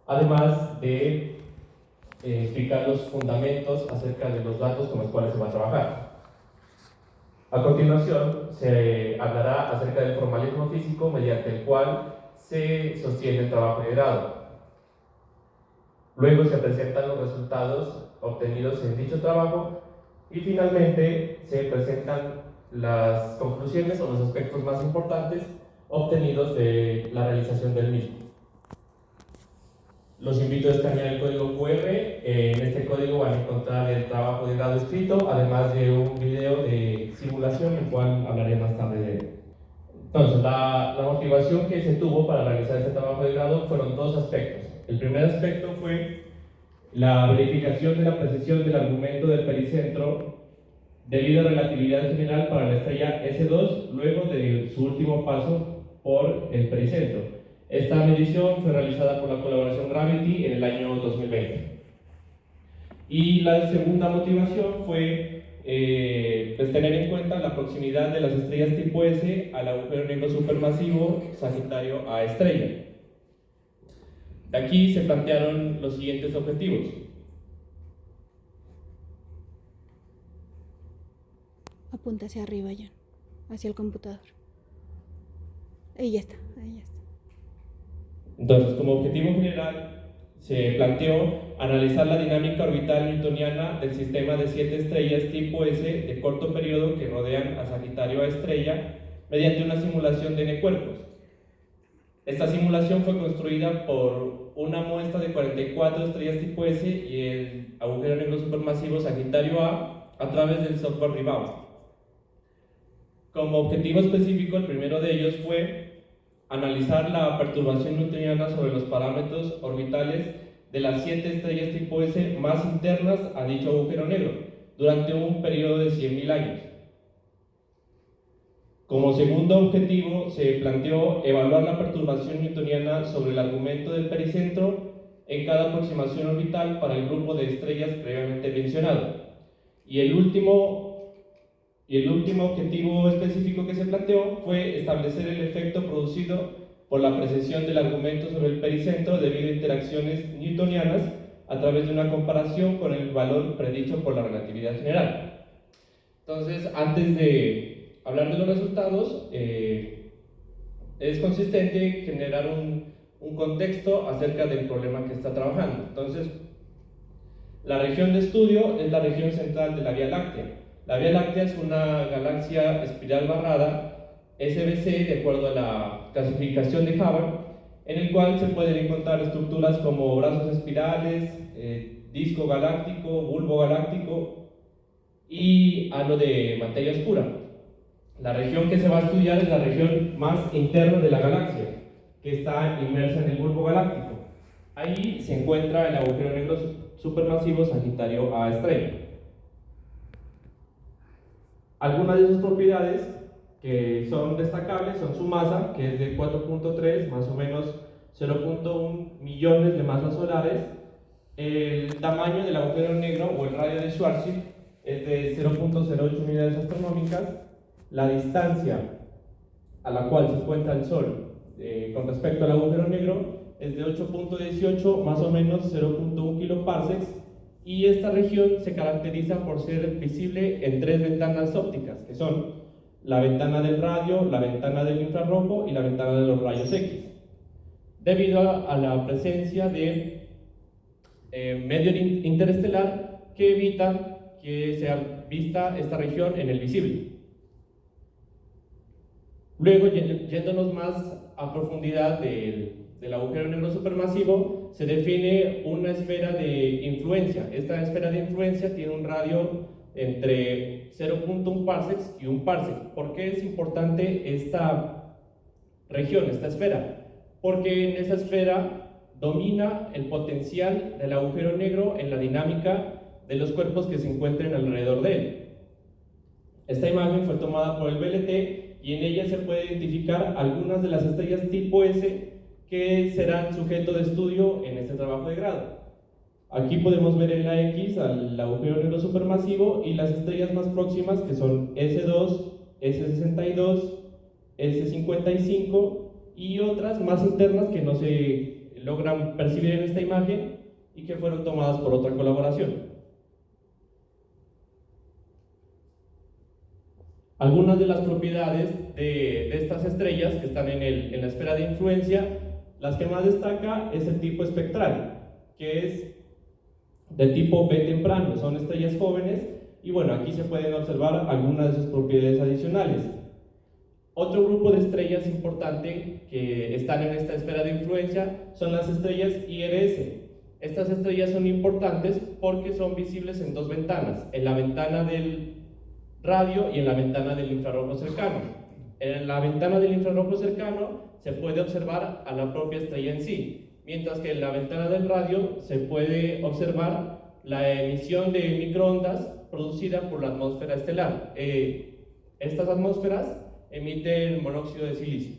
además de explicar los fundamentos acerca de los datos con los cuales se va a trabajar. A continuación, se hablará acerca del formalismo físico mediante el cual se sostiene el trabajo de grado. Luego se presentan los resultados obtenidos en dicho trabajo y finalmente se presentan las conclusiones o los aspectos más importantes obtenidos de la realización del mismo. Los invito a escanear el código QR. En este código van a encontrar el trabajo de grado escrito, además de un video de simulación, el cual hablaré más tarde de él. Entonces, la motivación que se tuvo para realizar este trabajo de grado fueron dos aspectos. El primer aspecto fue la verificación de la precisión del argumento del pericentro debido a relatividad general para la estrella S2 luego de su último paso por el pericentro. Esta medición fue realizada por la colaboración Gravity en el año 2020. Y la segunda motivación fue pues tener en cuenta la proximidad de las estrellas tipo S al agujero negro supermasivo Sagitario A estrella. De aquí se plantearon los siguientes objetivos. Apunta hacia arriba ya, hacia el computador. Ahí ya está, ahí ya está. Entonces, como objetivo general, se planteó analizar la dinámica orbital newtoniana del sistema de 7 estrellas tipo S de corto periodo que rodean a Sagitario A estrella mediante una simulación de N cuerpos. Esta simulación fue construida por una muestra de 44 estrellas tipo S y el agujero negro supermasivo Sagitario A través del software Rebound. Como objetivo específico, el primero de ellos fue analizar la perturbación newtoniana sobre los parámetros orbitales de las 7 estrellas tipo S más internas a dicho agujero negro durante un periodo de 100.000 años. Como segundo objetivo, se planteó evaluar la perturbación newtoniana sobre el argumento del pericentro en cada aproximación orbital para el grupo de estrellas previamente mencionado. Y el último objetivo específico que se planteó fue establecer el efecto producido por la precesión del argumento sobre el pericentro debido a interacciones newtonianas a través de una comparación con el valor predicho por la relatividad general. Entonces, antes de hablar de los resultados, es consistente generar un contexto acerca del problema que está trabajando. Entonces, la región de estudio es la región central de la Vía Láctea. La Vía Láctea es una galaxia espiral barrada SBC de acuerdo a la clasificación de Hubbard, en el cual se pueden encontrar estructuras como brazos espirales, disco galáctico, bulbo galáctico y halo de materia oscura. La región que se va a estudiar es la región más interna de la galaxia, que está inmersa en el bulbo galáctico. Ahí se encuentra el agujero negro supermasivo Sagitario A estrella. Algunas de sus propiedades que son destacables son su masa, que es de 4.3, más o menos 0.1 millones de masas solares. El tamaño del agujero negro o el radio de Schwarzschild es de 0.08 unidades astronómicas. La distancia a la cual se encuentra el Sol con respecto al agujero negro es de 8.18, más o menos 0.1 kiloparsecs, y esta región se caracteriza por ser visible en 3 ventanas ópticas, que son la ventana del radio, la ventana del infrarrojo y la ventana de los rayos X, debido a la presencia de medio interestelar que evita que sea vista esta región en el visible. Luego, yéndonos más a profundidad del agujero negro supermasivo, se define una esfera de influencia. Esta esfera de influencia tiene un radio entre 0.1 parsecs y 1 parsec. ¿Por qué es importante esta región, esta esfera? Porque en esa esfera domina el potencial del agujero negro en la dinámica de los cuerpos que se encuentren alrededor de él. Esta imagen fue tomada por el VLT y en ella se puede identificar algunas de las estrellas tipo S que serán sujeto de estudio en este trabajo de grado. Aquí podemos ver en la X al agujero negro supermasivo y las estrellas más próximas, que son S2, S62, S55 y otras más internas que no se logran percibir en esta imagen y que fueron tomadas por otra colaboración. Algunas de las propiedades de estas estrellas que están en la esfera de influencia, las que más destaca es el tipo espectral, que es de tipo B temprano, son estrellas jóvenes, y bueno, aquí se pueden observar algunas de sus propiedades adicionales. Otro grupo de estrellas importante que están en esta esfera de influencia son las estrellas IRS. Estas estrellas son importantes porque son visibles en dos ventanas, en la ventana del radio y en la ventana del infrarrojo cercano. En la ventana del infrarrojo cercano se puede observar a la propia estrella en sí, mientras que en la ventana del radio se puede observar la emisión de microondas producida por la atmósfera estelar. Estas atmósferas emiten monóxido de silicio.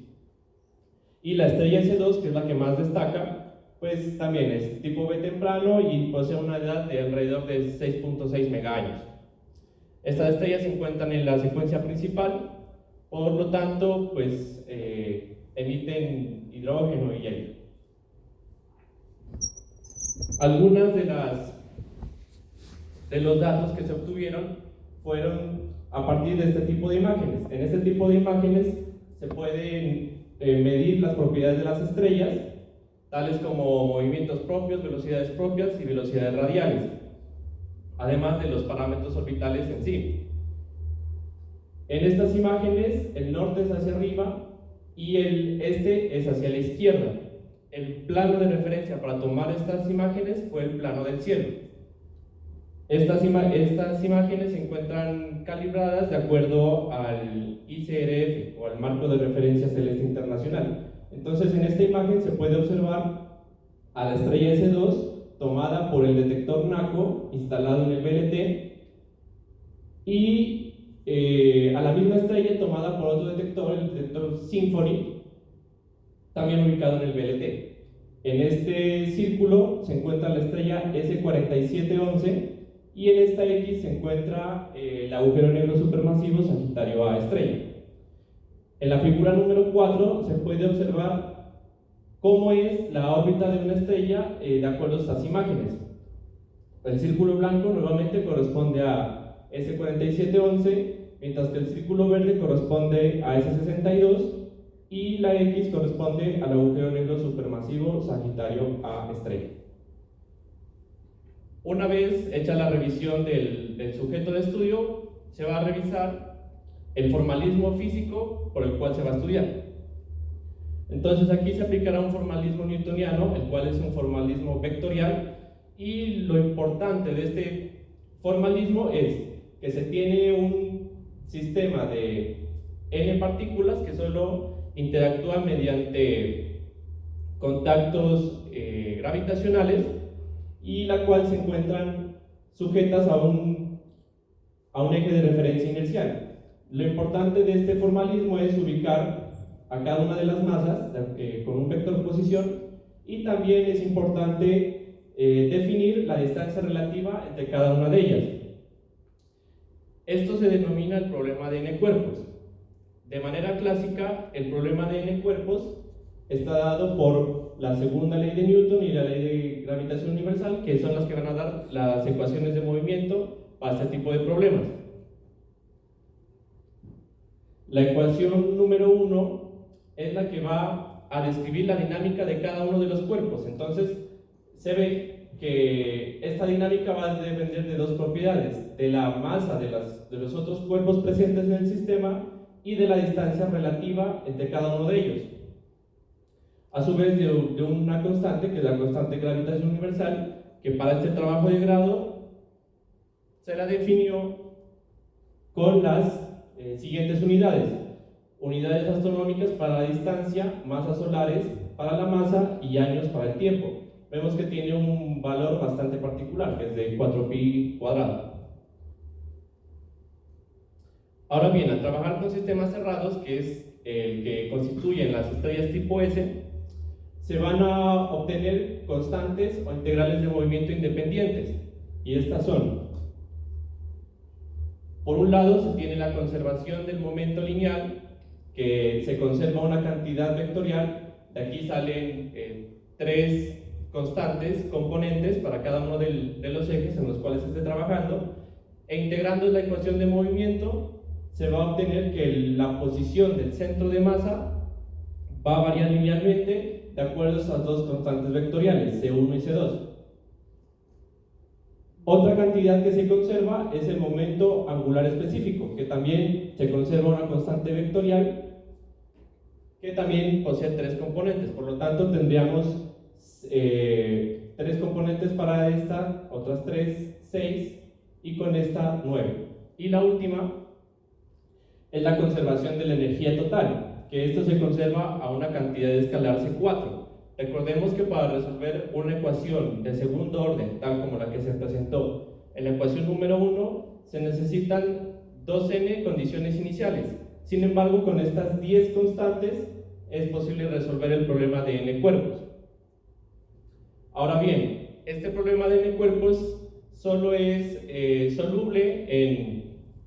Y la estrella S2, que es la que más destaca, pues también es tipo B temprano y posee una edad de alrededor de 6.6 megaaños. Estas estrellas se encuentran en la secuencia principal, por lo tanto, pues emiten hidrógeno y helio. Algunas de los datos que se obtuvieron fueron a partir de este tipo de imágenes. En este tipo de imágenes se pueden medir las propiedades de las estrellas, tales como movimientos propios, velocidades propias y velocidades radiales, además de los parámetros orbitales en sí. En estas imágenes, el norte es hacia arriba y el este es hacia la izquierda. El plano de referencia para tomar estas imágenes fue el plano del cielo. Estas imágenes se encuentran calibradas de acuerdo al ICRF o al Marco de Referencia Celeste Internacional. Entonces, en esta imagen se puede observar a la estrella S2 tomada por el detector NACO instalado en el VLT y a la misma estrella tomada por otro detector, el detector Symphony, también ubicado en el VLT. En este círculo se encuentra la estrella S4711 y en esta X se encuentra el agujero negro supermasivo Sagitario A estrella. En la figura número 4 se puede observar cómo es la órbita de una estrella de acuerdo a estas imágenes. El círculo blanco nuevamente corresponde a S4711, mientras que el círculo verde corresponde a S62 y la X corresponde al agujero negro supermasivo Sagitario A estrella. Una vez hecha la revisión del sujeto de estudio, se va a revisar el formalismo físico por el cual se va a estudiar. Entonces aquí se aplicará un formalismo newtoniano, el cual es un formalismo vectorial, y lo importante de este formalismo es que se tiene un sistema de n partículas que solo interactúan mediante contactos gravitacionales y la cual se encuentran sujetas a un eje de referencia inercial. Lo importante de este formalismo es ubicar a cada una de las masas con un vector posición, y también es importante definir la distancia relativa entre cada una de ellas. Esto se denomina el problema de n cuerpos. De manera clásica, el problema de n cuerpos está dado por la segunda ley de Newton y la ley de gravitación universal, que son las que van a dar las ecuaciones de movimiento para este tipo de problemas. La ecuación número 1 es la que va a describir la dinámica de cada uno de los cuerpos. Entonces, se ve que esta dinámica va a depender de dos propiedades: de la masa de los otros cuerpos presentes en el sistema y de la distancia relativa entre cada uno de ellos. A su vez, de una constante, que es la constante de gravitación universal, que para este trabajo de grado se la definió con las siguientes unidades: unidades astronómicas para la distancia, masas solares para la masa y años para el tiempo. Vemos que tiene un valor bastante particular, que es de 4pi cuadrado. Ahora bien, al trabajar con sistemas cerrados, que es el que constituyen las estrellas tipo S, se van a obtener constantes o integrales de movimiento independientes, y estas son: por un lado se tiene la conservación del momento lineal, que se conserva una cantidad vectorial. De aquí salen tres constantes, componentes para cada uno de los ejes en los cuales se esté trabajando, e integrando la ecuación de movimiento se va a obtener que la posición del centro de masa va a variar linealmente de acuerdo a estas dos constantes vectoriales, C1 y C2. Otra cantidad que se conserva es el momento angular específico, que también se conserva una constante vectorial que también posee tres componentes. Por lo tanto, tendríamos tres componentes para esta, otras tres, 6, y con esta 9. Y la última es la conservación de la energía total, que esto se conserva a una cantidad de escalar C4. Recordemos que para resolver una ecuación de segundo orden, tal como la que se presentó en la ecuación número 1, se necesitan 2n condiciones iniciales. Sin embargo, con estas 10 constantes es posible resolver el problema de n cuerpos. Ahora bien, este problema de n cuerpos solo es soluble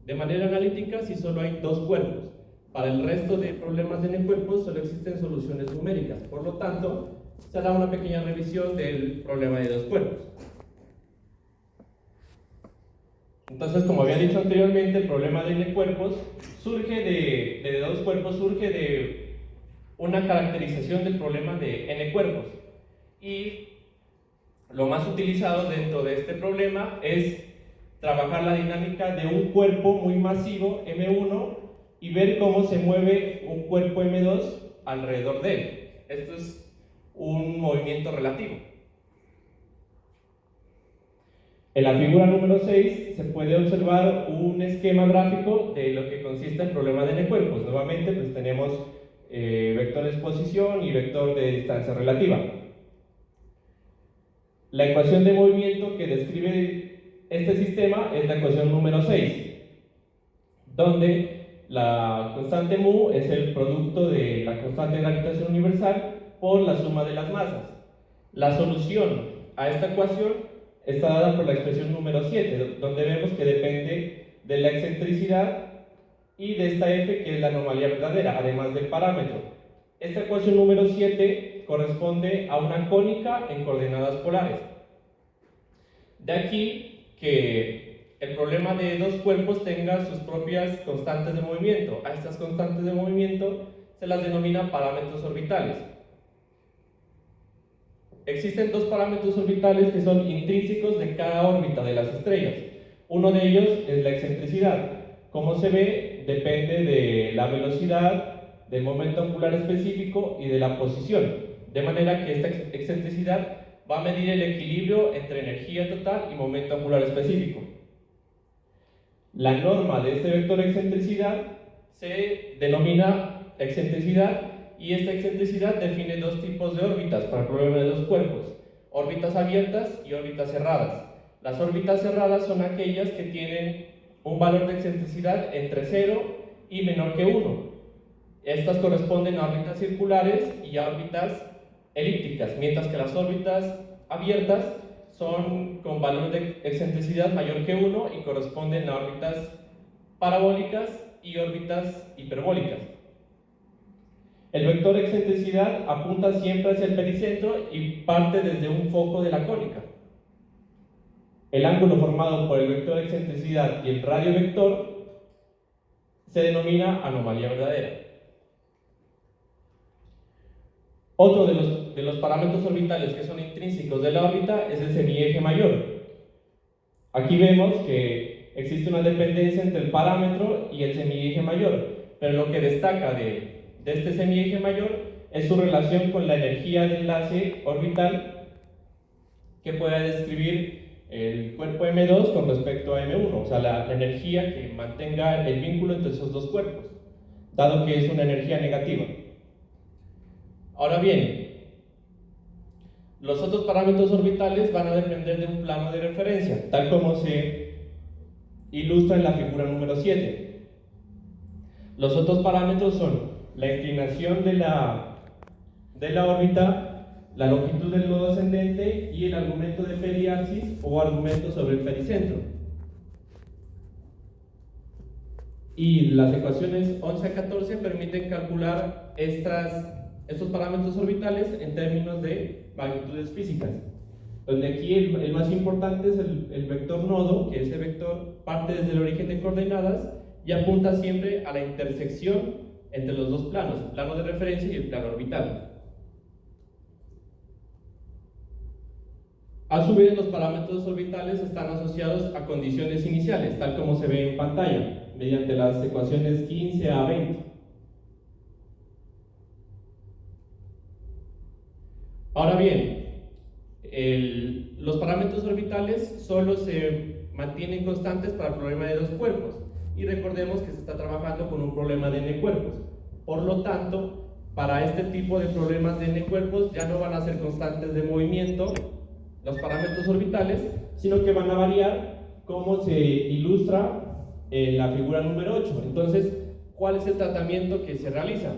de manera analítica si solo hay dos cuerpos. Para el resto de problemas de n cuerpos solo existen soluciones numéricas. Por lo tanto, se hará una pequeña revisión del problema de dos cuerpos. Entonces, como había dicho anteriormente, el problema de n cuerpos surge de dos cuerpos, surge de una caracterización del problema de n cuerpos. Y lo más utilizado dentro de este problema es trabajar la dinámica de un cuerpo muy masivo, M1, y ver cómo se mueve un cuerpo M2 alrededor de él. Esto es un movimiento relativo. En la figura número 6 se puede observar un esquema gráfico de lo que consiste el problema de n cuerpos. Nuevamente, pues tenemos vector de exposición y vector de distancia relativa. La ecuación de movimiento que describe este sistema es la ecuación número 6, donde la constante mu es el producto de la constante de gravitación universal por la suma de las masas. La solución a esta ecuación está dada por la expresión número 7, donde vemos que depende de la excentricidad y de esta f, que es la anomalía verdadera, además del parámetro. Esta ecuación número 7 corresponde a una cónica en coordenadas polares. De aquí que el problema de dos cuerpos tenga sus propias constantes de movimiento. A estas constantes de movimiento se las denomina parámetros orbitales. Existen dos parámetros orbitales que son intrínsecos de cada órbita de las estrellas. Uno de ellos es la excentricidad. Como se ve, depende de la velocidad, del momento angular específico y de la posición. De manera que esta excentricidad va a medir el equilibrio entre energía total y momento angular específico. La norma de este vector de excentricidad se denomina excentricidad, y esta excentricidad define dos tipos de órbitas para el problema de dos cuerpos: órbitas abiertas y órbitas cerradas. Las órbitas cerradas son aquellas que tienen un valor de excentricidad entre 0 y menor que 1. Estas corresponden a órbitas circulares y a órbitas elípticas, mientras que las órbitas abiertas son con valor de excentricidad mayor que 1 y corresponden a órbitas parabólicas y órbitas hiperbólicas. El vector de excentricidad apunta siempre hacia el pericentro y parte desde un foco de la cónica. El ángulo formado por el vector de excentricidad y el radio vector se denomina anomalía verdadera. Otro de los parámetros orbitales que son intrínsecos de la órbita es el semieje mayor. Aquí vemos que existe una dependencia entre el parámetro y el semieje mayor, pero lo que destaca de este semieje mayor es su relación con la energía de enlace orbital que puede describir el cuerpo M2 con respecto a M1, o sea, la energía que mantenga el vínculo entre esos dos cuerpos, dado que es una energía negativa. Ahora bien, los otros parámetros orbitales van a depender de un plano de referencia, tal como se ilustra en la figura número 7. Los otros parámetros son la inclinación de la órbita, la longitud del nodo ascendente y el argumento de periapsis o argumento sobre el pericentro. Y las ecuaciones 11 a 14 permiten calcular estos parámetros orbitales en términos de magnitudes físicas, donde aquí el más importante es el vector nodo, que ese vector parte desde el origen de coordenadas y apunta siempre a la intersección entre los dos planos, el plano de referencia y el plano orbital. A su vez, los parámetros orbitales están asociados a condiciones iniciales, tal como se ve en pantalla, mediante las ecuaciones 15 a 20. Ahora bien, los parámetros orbitales solo se mantienen constantes para el problema de dos cuerpos, y recordemos que se está trabajando con un problema de n cuerpos. Por lo tanto, para este tipo de problemas de n cuerpos ya no van a ser constantes de movimiento los parámetros orbitales, sino que van a variar, como se ilustra en la figura número 8. Entonces, ¿cuál es el tratamiento que se realiza?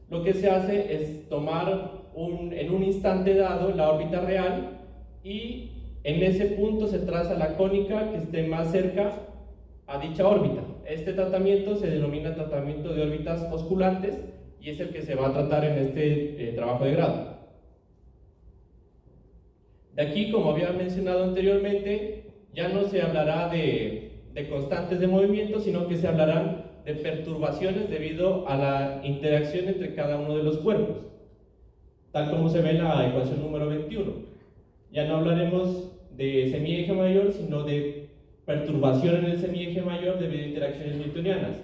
Lo que se hace es tomar en un instante dado la órbita real, y en ese punto se traza la cónica que esté más cerca a dicha órbita. Este tratamiento se denomina tratamiento de órbitas osculantes y es el que se va a tratar en este trabajo de grado. De aquí, como había mencionado anteriormente, ya no se hablará de constantes de movimiento, sino que se hablarán de perturbaciones debido a la interacción entre cada uno de los cuerpos, tal como se ve en la ecuación número 21. Ya no hablaremos de semieje mayor, sino de perturbación en el semieje mayor debido a interacciones newtonianas.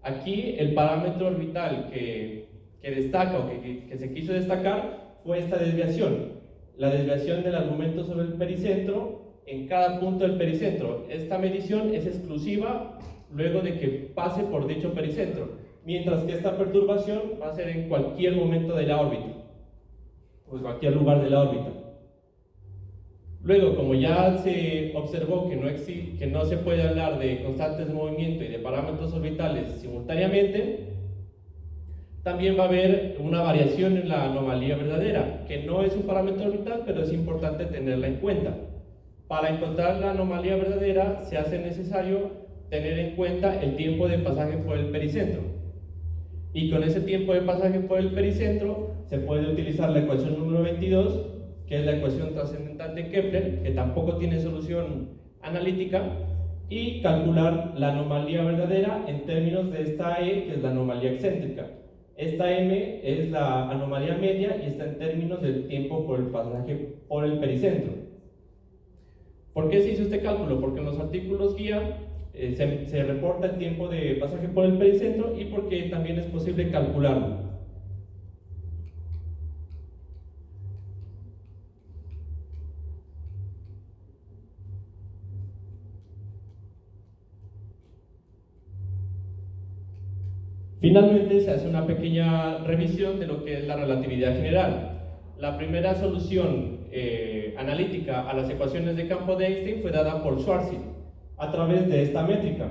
Aquí el parámetro orbital que destaca o que se quiso destacar fue esta desviación, la desviación del argumento sobre el pericentro en cada punto del pericentro. Esta medición es exclusiva luego de que pase por dicho pericentro, mientras que esta perturbación va a ser en cualquier momento de la órbita, o en cualquier lugar de la órbita. Luego, como ya se observó que no se puede hablar de constantes de movimiento y de parámetros orbitales simultáneamente, también va a haber una variación en la anomalía verdadera, que no es un parámetro orbital, pero es importante tenerla en cuenta. Para encontrar la anomalía verdadera se hace necesario tener en cuenta el tiempo de pasaje por el pericentro. Y con ese tiempo de pasaje por el pericentro se puede utilizar la ecuación número 22, que es la ecuación trascendental de Kepler, que tampoco tiene solución analítica, y calcular la anomalía verdadera en términos de esta E, que es la anomalía excéntrica. Esta M es la anomalía media y está en términos del tiempo por el pasaje por el pericentro. ¿Por qué se hizo este cálculo? Porque en los artículos guía se reporta el tiempo de pasaje por el pericentro y porque también es posible calcularlo. Finalmente se hace una pequeña revisión de lo que es la relatividad general. La primera solución analítica a las ecuaciones de campo de Einstein fue dada por Schwarzschild a través de esta métrica.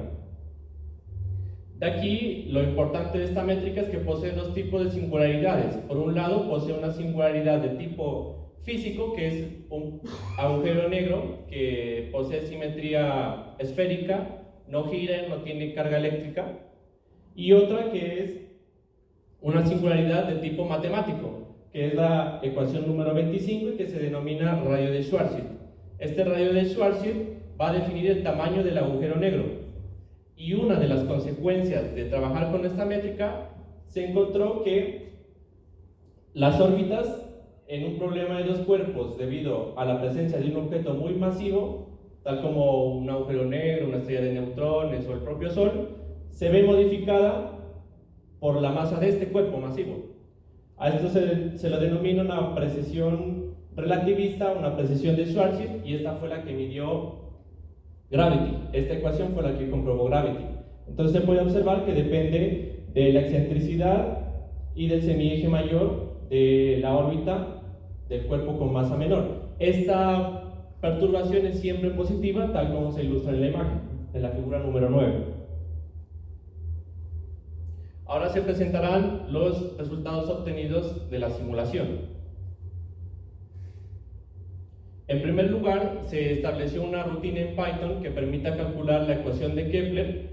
De aquí, lo importante de esta métrica es que posee dos tipos de singularidades. Por un lado, posee una singularidad de tipo físico, que es un agujero negro que posee simetría esférica, no gira, no tiene carga eléctrica. Y otra que es una singularidad de tipo matemático, que es la ecuación número 25 y que se denomina radio de Schwarzschild. Este radio de Schwarzschild va a definir el tamaño del agujero negro. Y una de las consecuencias de trabajar con esta métrica, se encontró que las órbitas en un problema de dos cuerpos debido a la presencia de un objeto muy masivo, tal como un agujero negro, una estrella de neutrones o el propio Sol, se ve modificada por la masa de este cuerpo masivo. A esto se lo denomina una precesión relativista, una precesión de Schwarzschild, y esta fue la que midió Gravity. Esta ecuación fue la que comprobó Gravity. Entonces se puede observar que depende de la excentricidad y del semieje mayor de la órbita del cuerpo con masa menor. Esta perturbación es siempre positiva, tal como se ilustra en la imagen, en la figura número 9. Ahora se presentarán los resultados obtenidos de la simulación. En primer lugar, se estableció una rutina en Python que permita calcular la ecuación de Kepler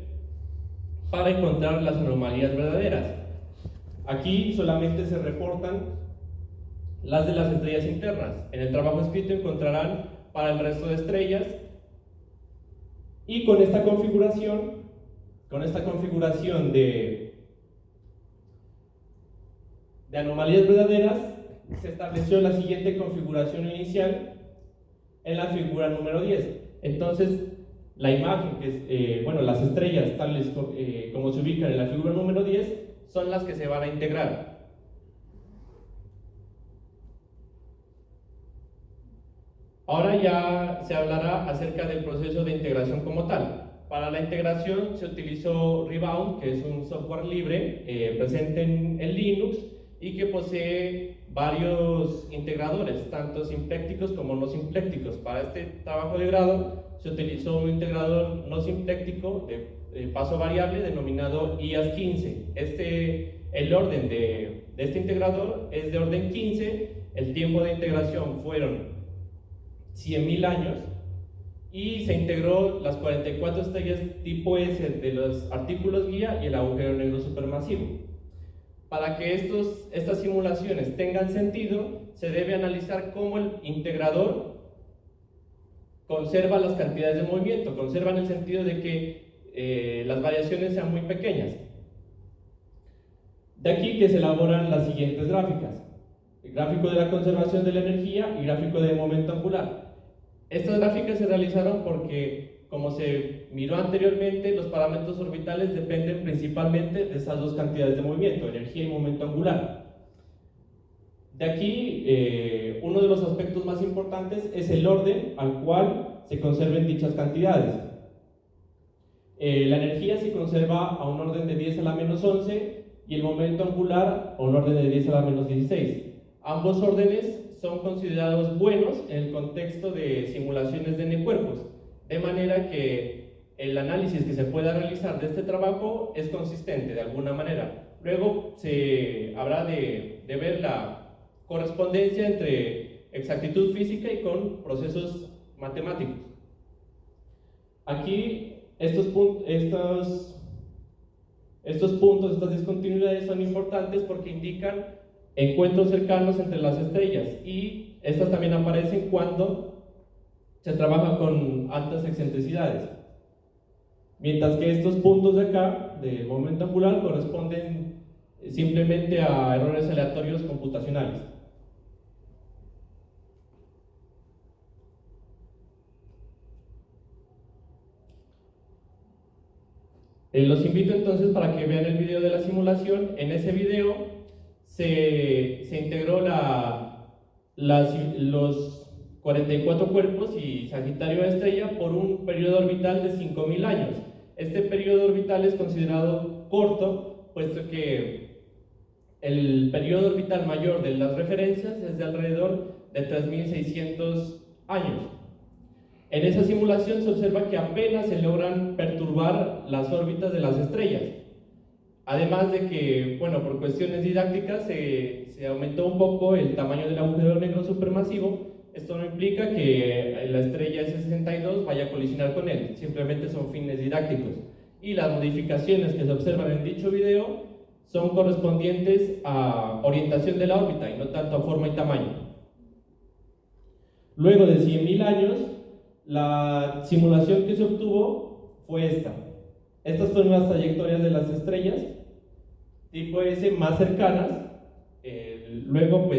para encontrar las anomalías verdaderas. Aquí solamente se reportan las de las estrellas internas. En el trabajo escrito encontrarán para el resto de estrellas, y con esta configuración de anomalías verdaderas, se estableció la siguiente configuración inicial en la figura número 10. Entonces, la imagen, que es, las estrellas tales como se ubican en la figura número 10, son las que se van a integrar. Ahora ya se hablará acerca del proceso de integración como tal. Para la integración se utilizó Rebound, que es un software libre presente en Linux y que posee varios integradores, tanto simplécticos como no simplécticos. Para este trabajo de grado se utilizó un integrador no simpléctico de paso variable denominado IAS15. El orden de este integrador es de orden 15, el tiempo de integración fueron 100.000 años y se integró las 44 estrellas tipo S de los artículos guía y el agujero negro supermasivo. Para que estas simulaciones tengan sentido, se debe analizar cómo el integrador conserva las cantidades de movimiento, conserva en el sentido de que las variaciones sean muy pequeñas. De aquí que se elaboran las siguientes gráficas: el gráfico de la conservación de la energía y gráfico de momento angular. Estas gráficas se realizaron porque, como se miró anteriormente, los parámetros orbitales dependen principalmente de esas dos cantidades de movimiento, energía y momento angular. De aquí, uno de los aspectos más importantes es el orden al cual se conserven dichas cantidades. La energía se conserva a un orden de 10 a la menos 11 y el momento angular a un orden de 10 a la menos 16. Ambos órdenes son considerados buenos en el contexto de simulaciones de neocuerpos, de manera que el análisis que se pueda realizar de este trabajo es consistente de alguna manera. Luego se habrá de ver la correspondencia entre exactitud física y con procesos matemáticos. Aquí estos puntos, estas discontinuidades son importantes porque indican encuentros cercanos entre las estrellas, y estas también aparecen cuando se trabaja con altas excentricidades, mientras que estos puntos de acá, del momento angular, corresponden simplemente a errores aleatorios computacionales. Los invito entonces para que vean el video de la simulación. En ese video se integró los 44 cuerpos y Sagitario estrella por un periodo orbital de 5.000 años. Este periodo orbital es considerado corto, puesto que el periodo orbital mayor de las referencias es de alrededor de 3.600 años. En esa simulación se observa que apenas se logran perturbar las órbitas de las estrellas. Además de que, por cuestiones didácticas se aumentó un poco el tamaño del agujero negro supermasivo. Esto no implica que la estrella S62 vaya a colisionar con él, simplemente son fines didácticos. Y las modificaciones que se observan en dicho video son correspondientes a orientación de la órbita y no tanto a forma y tamaño. Luego de 100.000 años, la simulación que se obtuvo fue esta. Estas son las trayectorias de las estrellas tipo S más cercanas. Luego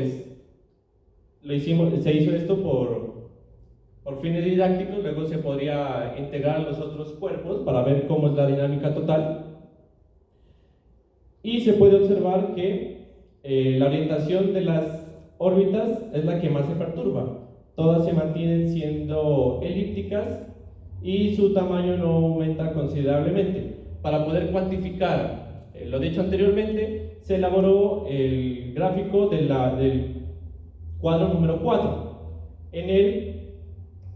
se hizo esto por fines didácticos. Luego se podría integrar los otros cuerpos para ver cómo es la dinámica total, y se puede observar que la orientación de las órbitas es la que más se perturba. Todas se mantienen siendo elípticas y su tamaño no aumenta considerablemente. Para poder cuantificar lo dicho anteriormente, se elaboró el gráfico del cuadro número 4. En él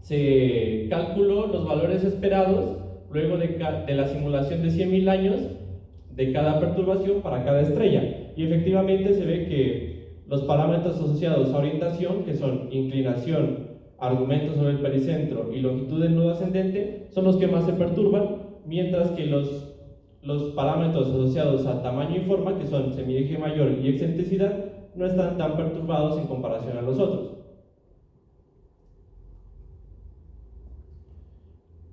se calculó los valores esperados luego de la simulación de 100.000 años de cada perturbación para cada estrella, y efectivamente se ve que los parámetros asociados a orientación, que son inclinación, argumento sobre el pericentro y longitud del nudo ascendente, son los que más se perturban, mientras que los parámetros asociados a tamaño y forma, que son semieje mayor y excentricidad, no están tan perturbados en comparación a los otros.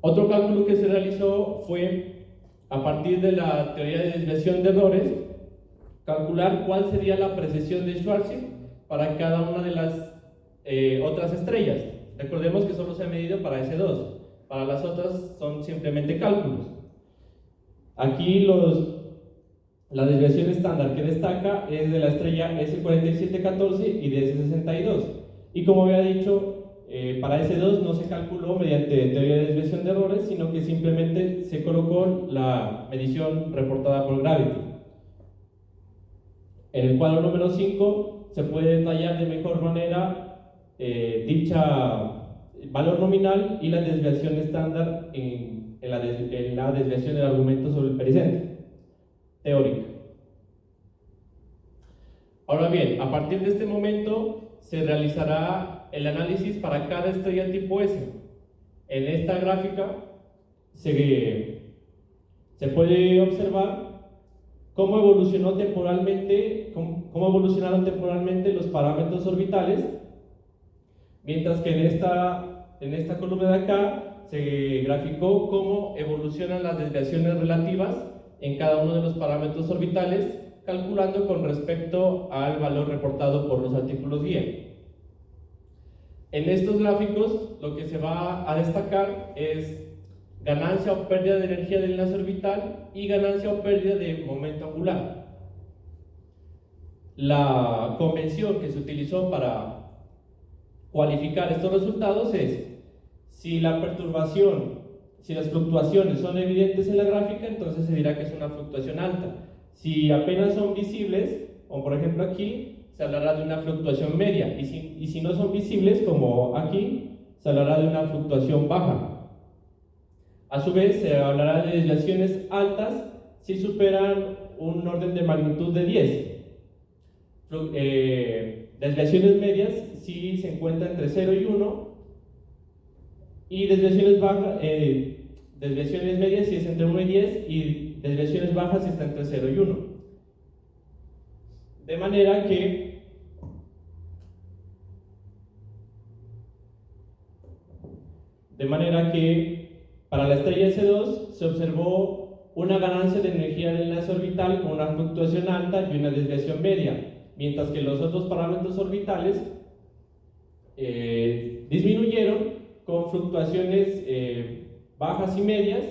Otro cálculo que se realizó fue, a partir de la teoría de desviación de errores, calcular cuál sería la precesión de Schwarzschild para cada una de las otras estrellas. Recordemos que solo se ha medido para S2, para las otras son simplemente cálculos. Aquí la desviación estándar que destaca es de la estrella S4714 y de S62. Y como había dicho, para S2 no se calculó mediante teoría de desviación de errores, sino que simplemente se colocó la medición reportada por Gravity. En el cuadro número 5 se puede detallar de mejor manera dicha valor nominal y la desviación estándar en la desviación del argumento sobre el pericentro teórico. Ahora bien, a partir de este momento se realizará el análisis para cada estrella tipo S. En esta gráfica se puede observar cómo evolucionaron temporalmente los parámetros orbitales, mientras que en esta columna de acá se graficó cómo evolucionan las desviaciones relativas en cada uno de los parámetros orbitales, calculando con respecto al valor reportado por los artículos guía. En estos gráficos lo que se va a destacar es ganancia o pérdida de energía del enlace orbital y ganancia o pérdida de momento angular. La convención que se utilizó para cualificar estos resultados es: si las fluctuaciones son evidentes en la gráfica, entonces se dirá que es una fluctuación alta. Si apenas son visibles, como por ejemplo aquí, se hablará de una fluctuación media, y si no son visibles, como aquí, se hablará de una fluctuación baja. A su vez, se hablará de desviaciones altas si superan un orden de magnitud de 10. Desviaciones medias si se encuentran entre 0 y 1, y desviaciones medias si es entre 1 y 10, y desviaciones bajas si está entre 0 y 1. De manera que para la estrella S2 se observó una ganancia de energía del enlace orbital con una fluctuación alta y una desviación media, mientras que los otros parámetros orbitales disminuyeron con fluctuaciones bajas y medias,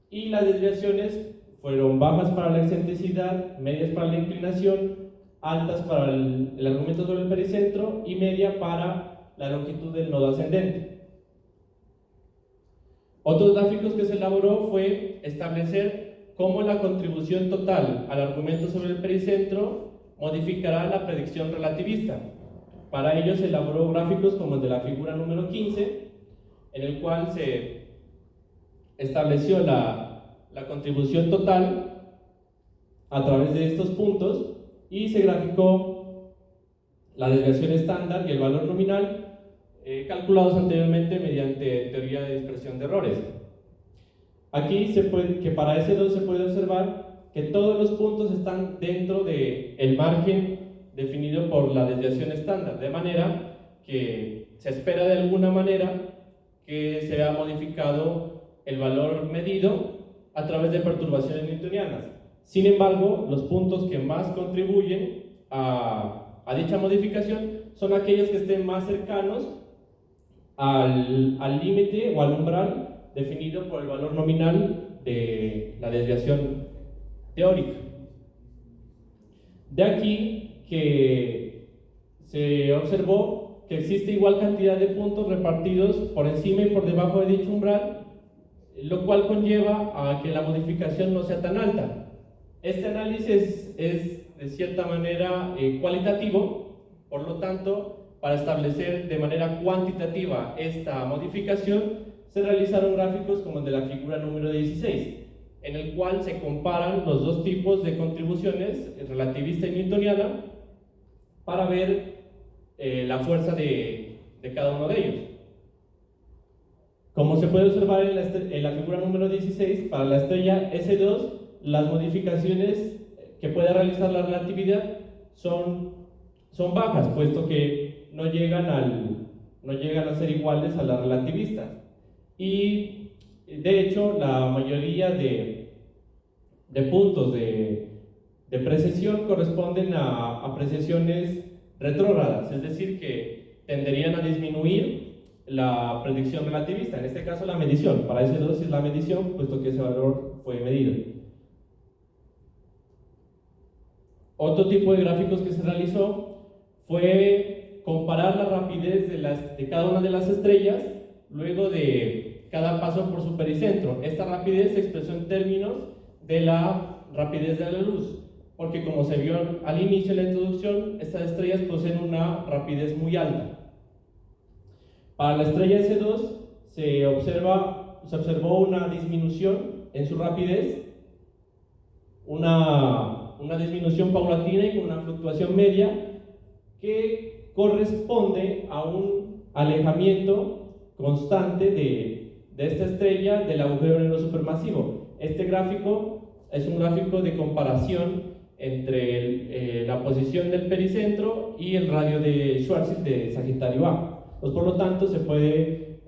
y las desviaciones fueron bajas para la excentricidad, medias para la inclinación, altas para el argumento sobre el pericentro y media para la longitud del nodo ascendente. Otros gráficos que se elaboró fue establecer cómo la contribución total al argumento sobre el pericentro modificará la predicción relativista. Para ello se elaboró gráficos como el de la figura número 15, en el cual se estableció la contribución total a través de estos puntos, y se graficó la desviación estándar y el valor nominal calculados anteriormente mediante teoría de dispersión de errores. Aquí que para S2 se puede observar que todos los puntos están dentro del margen definido por la desviación estándar, de manera que se espera de alguna manera que se vea modificado el valor medido a través de perturbaciones newtonianas. Sin embargo, los puntos que más contribuyen a dicha modificación son aquellos que estén más cercanos al límite o al umbral definido por el valor nominal de la desviación teórica. De aquí que se observó que existe igual cantidad de puntos repartidos por encima y por debajo de dicho umbral, lo cual conlleva a que la modificación no sea tan alta. Este análisis es de cierta manera cualitativo, por lo tanto, para establecer de manera cuantitativa esta modificación, se realizaron gráficos como el de la figura número 16, en el cual se comparan los dos tipos de contribuciones, relativista y newtoniana, para ver la fuerza de cada uno de ellos. Como se puede observar en la figura número 16, para la estrella S2, las modificaciones que puede realizar la relatividad son son bajas, puesto que no llegan a ser iguales a las relativistas. Y de hecho, la mayoría de puntos de precesión corresponden a precisiones retrógradas, es decir, que tenderían a disminuir la predicción relativista, en este caso la medición. Para ese 2 es la medición, puesto que ese valor fue medido. Otro tipo de gráficos que se realizó fue comparar la rapidez de cada una de las estrellas luego de cada paso por su pericentro. Esta rapidez se expresó en términos de la rapidez de la luz, porque como se vio al inicio de la introducción, estas estrellas poseen una rapidez muy alta. Para la estrella S2 se observó una disminución en su rapidez, una disminución paulatina y con una fluctuación media que corresponde a un alejamiento constante de esta estrella del agujero negro supermasivo. Este gráfico es un gráfico de comparación entre la posición del pericentro y el radio de Schwarzschild de Sagitario A. Pues, por lo tanto, se puede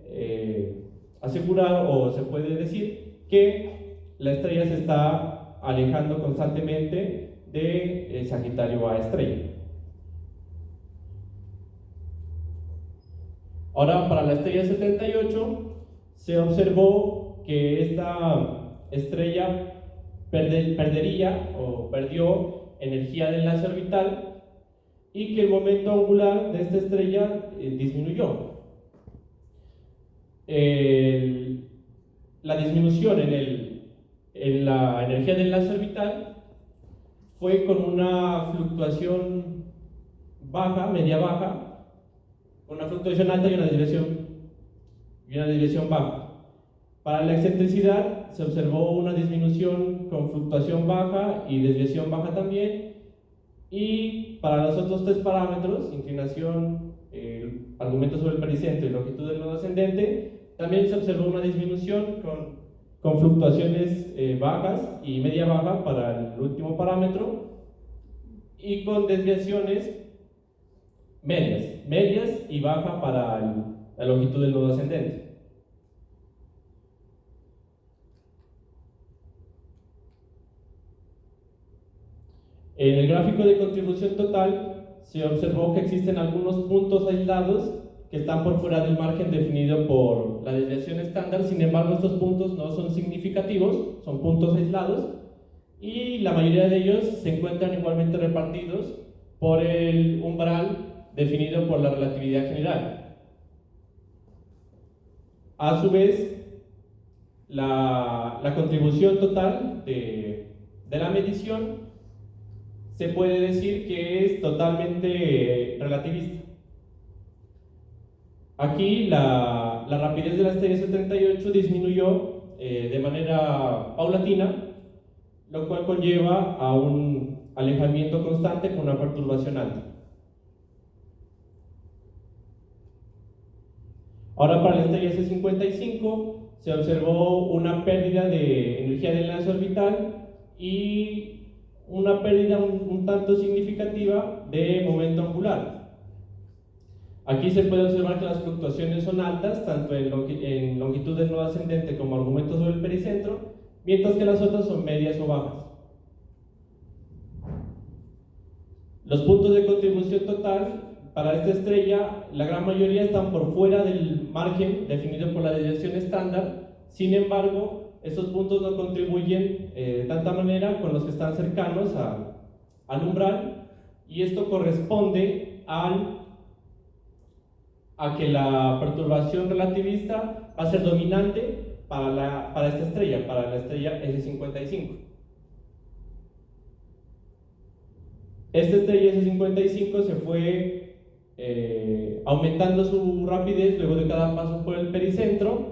asegurar o se puede decir que la estrella se está alejando constantemente de Sagitario A estrella. Ahora, para la estrella 78 se observó que esta estrella perdió energía de enlace orbital y que el momento angular de esta estrella disminuyó. La disminución en la energía de enlace orbital fue con una fluctuación baja, media-baja, con una fluctuación alta y una desviación baja. Para la excentricidad se observó una disminución con fluctuación baja y desviación baja también. Y para los otros 3 parámetros, inclinación, argumento sobre el pericentro y longitud del nodo ascendente, también se observó una disminución con fluctuaciones bajas y media baja para el último parámetro y con desviaciones medias y baja para la longitud del nodo ascendente. En el gráfico de contribución total se observó que existen algunos puntos aislados que están por fuera del margen definido por la desviación estándar. Sin embargo, estos puntos no son significativos, son puntos aislados y la mayoría de ellos se encuentran igualmente repartidos por el umbral definido por la relatividad general. A su vez, la contribución total de la medición se puede decir que es totalmente relativista. Aquí la rapidez de la estrella 78 disminuyó de manera paulatina, lo cual conlleva a un alejamiento constante con una perturbación alta. Ahora, para la estrella C55 se observó una pérdida de energía de enlace orbital y una pérdida un tanto significativa de momento angular. Aquí se puede observar que las fluctuaciones son altas, tanto en longitud del nodo ascendente como argumento sobre el pericentro, mientras que las otras son medias o bajas. Los puntos de contribución total para esta estrella, la gran mayoría están por fuera del margen definido por la desviación estándar. Sin embargo, estos puntos no contribuyen de tanta manera con los que están cercanos al umbral, y esto corresponde a que la perturbación relativista va a ser dominante para esta estrella, para la estrella S55. Esta estrella S55 se fue aumentando su rapidez luego de cada paso por el pericentro,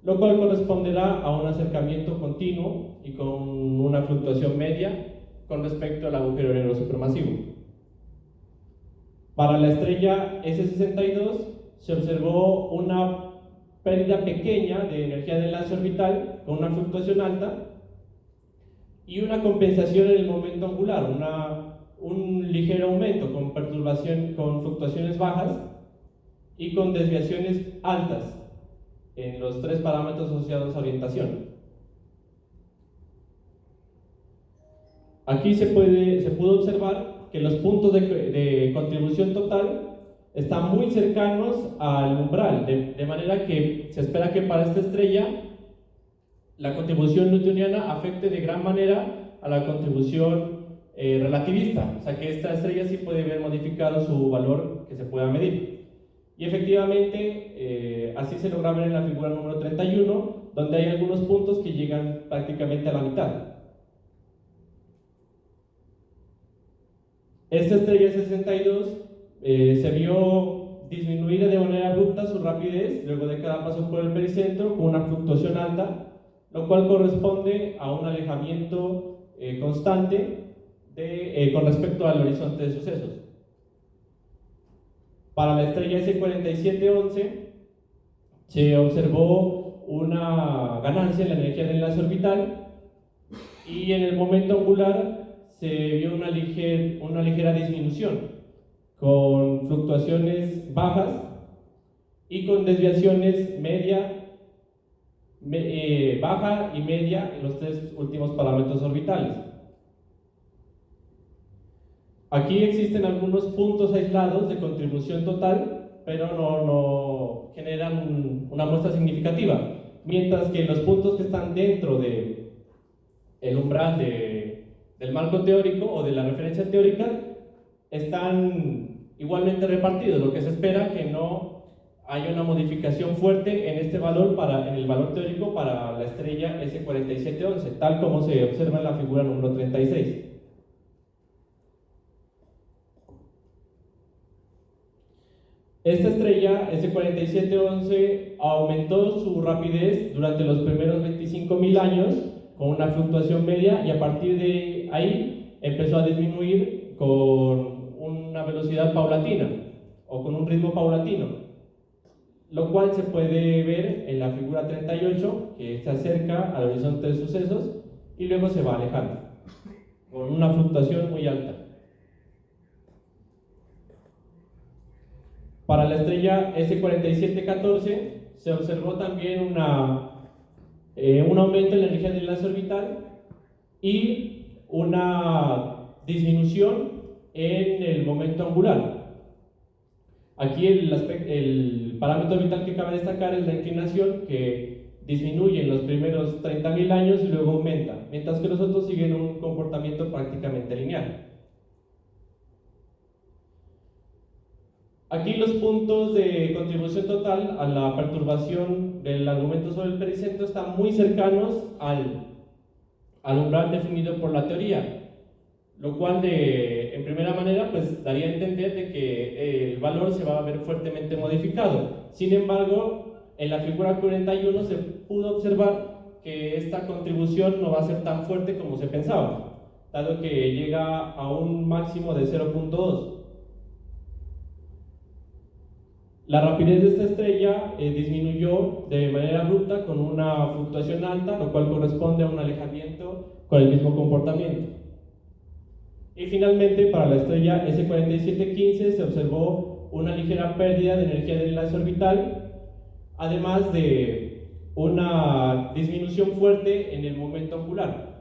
lo cual corresponderá a un acercamiento continuo y con una fluctuación media con respecto al agujero negro supermasivo. Para la estrella S62 se observó una pérdida pequeña de energía de enlace orbital con una fluctuación alta y una compensación en el momento angular, un ligero aumento con con fluctuaciones bajas y con desviaciones altas en los tres parámetros asociados a orientación. Aquí se pudo observar que los puntos de contribución total están muy cercanos al umbral, de manera que se espera que para esta estrella la contribución newtoniana afecte de gran manera a la contribución relativista, o sea que esta estrella sí puede ver modificado su valor que se pueda medir. Y efectivamente, así se logra ver en la figura número 31, donde hay algunos puntos que llegan prácticamente a la mitad. Esta estrella 62 se vio disminuida de manera abrupta su rapidez luego de cada paso por el pericentro con una fluctuación alta, lo cual corresponde a un alejamiento constante con respecto al horizonte de sucesos. Para la estrella S4711 se observó una ganancia en la energía del enlace orbital y en el momento angular se vio una ligera disminución con fluctuaciones bajas y con desviaciones baja y media en los tres últimos parámetros orbitales. Aquí existen algunos puntos aislados de contribución total, pero no generan una muestra significativa, mientras que los puntos que están dentro del umbral del marco teórico o de la referencia teórica están igualmente repartidos, lo que se espera que no haya una modificación fuerte en este valor en el valor teórico para la estrella S4711, tal como se observa en la figura número 36. Esta estrella S4711 aumentó su rapidez durante los primeros 25.000 años con una fluctuación media y a partir de ahí empezó a disminuir con una velocidad paulatina o con un ritmo paulatino, lo cual se puede ver en la figura 38, que se acerca al horizonte de sucesos y luego se va alejando con una fluctuación muy alta. Para la estrella S4714 se observó también un aumento en la energía del enlace orbital y una disminución en el momento angular. Aquí el parámetro orbital que cabe destacar es la inclinación, que disminuye en los primeros 30.000 años y luego aumenta, mientras que los otros siguen un comportamiento prácticamente lineal. Aquí los puntos de contribución total a la perturbación del argumento sobre el pericentro están muy cercanos al umbral definido por la teoría, lo cual en primera manera pues daría a entender de que el valor se va a ver fuertemente modificado. Sin embargo, en la figura 41 se pudo observar que esta contribución no va a ser tan fuerte como se pensaba, dado que llega a un máximo de 0.2. La rapidez de esta estrella disminuyó de manera abrupta con una fluctuación alta, lo cual corresponde a un alejamiento con el mismo comportamiento. Y finalmente, para la estrella S4715 se observó una ligera pérdida de energía del enlace orbital, además de una disminución fuerte en el momento angular.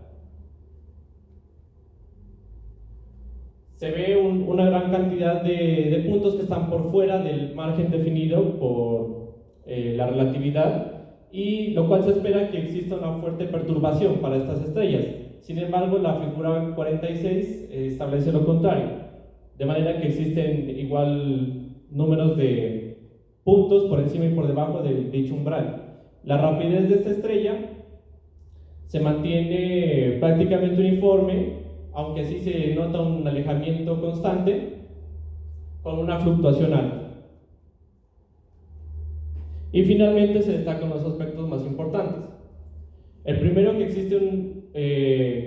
Se ve una gran cantidad de puntos que están por fuera del margen definido por la relatividad, y lo cual se espera que exista una fuerte perturbación para estas estrellas. Sin embargo, la figura 46 establece lo contrario, de manera que existen igual números de puntos por encima y por debajo de dicho umbral. La rapidez de esta estrella se mantiene prácticamente uniforme, aunque sí se nota un alejamiento constante con una fluctuación alta. Y finalmente se destacan los aspectos más importantes. El primero, que existe una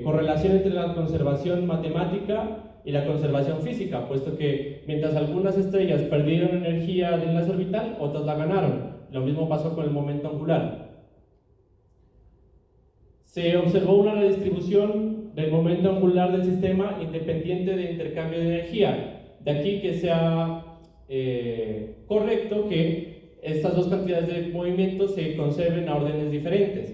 correlación entre la conservación matemática y la conservación física, puesto que mientras algunas estrellas perdieron energía del enlace orbital, otras la ganaron. Lo mismo pasó con el momento angular. Se observó una redistribución del momento angular del sistema independiente de intercambio de energía. De aquí que sea correcto que estas dos cantidades de movimiento se conserven a órdenes diferentes.